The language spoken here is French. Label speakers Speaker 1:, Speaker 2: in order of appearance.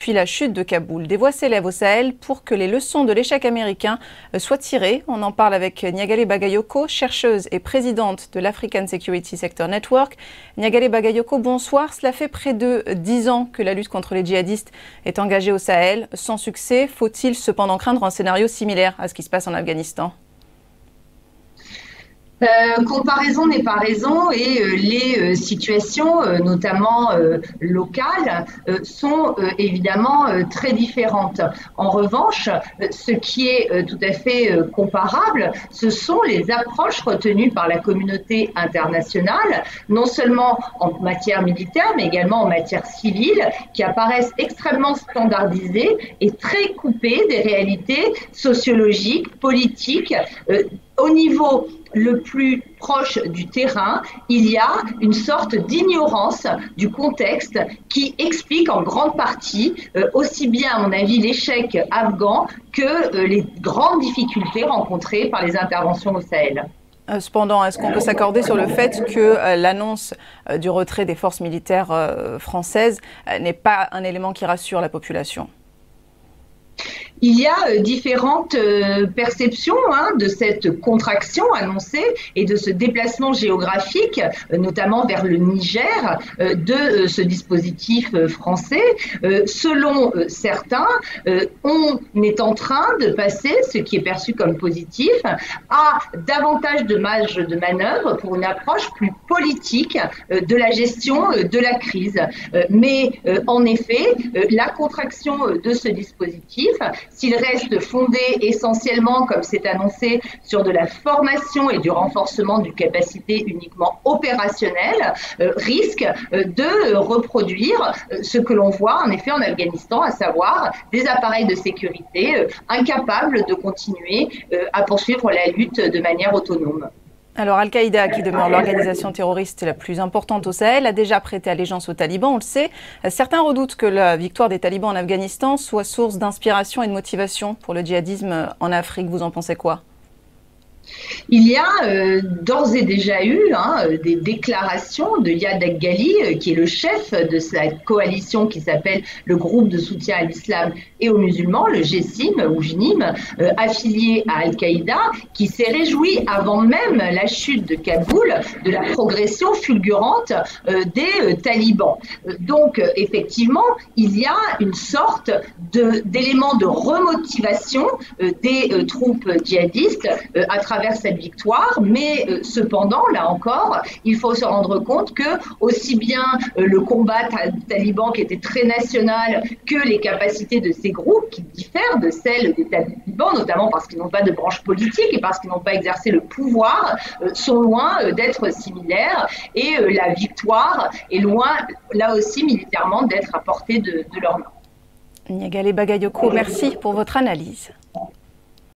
Speaker 1: depuis la chute de Kaboul. Des voix s'élèvent au Sahel pour que les leçons de l'échec américain soient tirées. On en parle avec Niagale Bagayoko, chercheuse et présidente de l'African Security Sector Network. Niagale Bagayoko, bonsoir. Cela fait près de 10 ans que la lutte contre les djihadistes est engagée au Sahel. Sans succès, faut-il cependant craindre un scénario similaire à ce qui se passe en Afghanistan ?
Speaker 2: Comparaison n'est pas raison et les situations, notamment locales, sont évidemment très différentes. En revanche, ce qui est tout à fait comparable, ce sont les approches retenues par la communauté internationale, non seulement en matière militaire, mais également en matière civile, qui apparaissent extrêmement standardisées et très coupées des réalités sociologiques, politiques, au niveau le plus proche du terrain, il y a une sorte d'ignorance du contexte qui explique en grande partie aussi bien, à mon avis, l'échec afghan que les grandes difficultés rencontrées par les interventions au Sahel.
Speaker 1: Cependant, est-ce qu'on peut s'accorder sur le fait que l'annonce du retrait des forces militaires françaises n'est pas un élément qui rassure la population ?
Speaker 2: Il y a différentes perceptions de cette contraction annoncée et de ce déplacement géographique, notamment vers le Niger, de ce dispositif français. Selon certains, on est en train de passer, ce qui est perçu comme positif, à davantage de marge de manœuvre pour une approche plus politique de la gestion de la crise. Mais en effet, la contraction de ce dispositif, s'il reste fondé essentiellement, comme c'est annoncé, sur de la formation et du renforcement d'une capacité uniquement opérationnelle, risque de reproduire ce que l'on voit en effet en Afghanistan, à savoir des appareils de sécurité incapables de continuer à poursuivre la lutte de manière autonome.
Speaker 1: Alors, Al-Qaïda, qui demeure l'organisation terroriste la plus importante au Sahel, a déjà prêté allégeance aux talibans, on le sait. Certains redoutent que la victoire des talibans en Afghanistan soit source d'inspiration et de motivation pour le djihadisme en Afrique. Vous en pensez quoi ?
Speaker 2: Il y a d'ores et déjà eu des déclarations de Yadeg Ghali, qui est le chef de cette coalition qui s'appelle le groupe de soutien à l'islam et aux musulmans, le GSIM ou JNIM, affilié à Al-Qaïda, qui s'est réjoui avant même la chute de Kaboul de la progression fulgurante des talibans. Donc effectivement, il y a une sorte d'élément de remotivation des troupes djihadistes à travers cette victoire, mais cependant, là encore, il faut se rendre compte que aussi bien le combat taliban qui était très national que les capacités de ces groupes qui diffèrent de celles des talibans, notamment parce qu'ils n'ont pas de branche politique et parce qu'ils n'ont pas exercé le pouvoir, sont loin d'être similaires et la victoire est loin, là aussi, militairement, d'être à portée de leurs mains.
Speaker 1: Niagale Bagayoko, merci pour votre analyse.